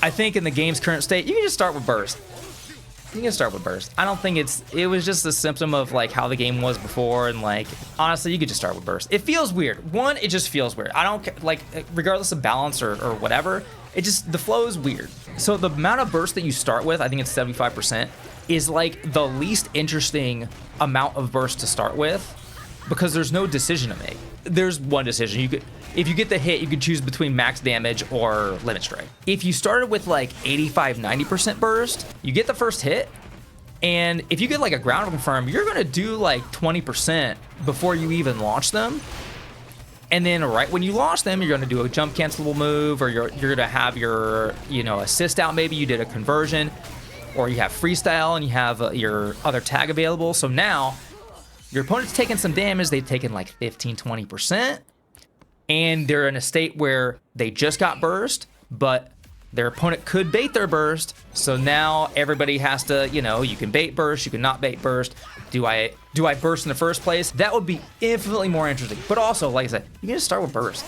I think in the game's current state, you can just start with burst. You can start with burst. I don't think it was just a symptom of like how the game was before, and like honestly, you could just start with burst. It feels weird. One, it just feels weird. I don't like, regardless of balance or whatever, it just, the flow is weird. So the amount of burst that you start with, I think it's 75%, is like the least interesting amount of burst to start with, because there's no decision to make. There's one decision. You could, if you get the hit, you could choose between max damage or limit strike. If you started with like 85, 90% burst, you get the first hit, and if you get like a ground confirm, you're gonna do like 20% before you even launch them. And then right when you launch them, you're gonna do a jump cancelable move, or you're gonna have your, you know, assist out. Maybe you did a conversion, or you have freestyle and you have your other tag available. So now your opponent's taking some damage. They've taken like 15, 20%, and they're in a state where they just got burst, but their opponent could bait their burst. So now everybody has to, you know, you can bait burst, you can not bait burst. Do I burst in the first place? That would be infinitely more interesting. But also, like I said, you can just start with burst.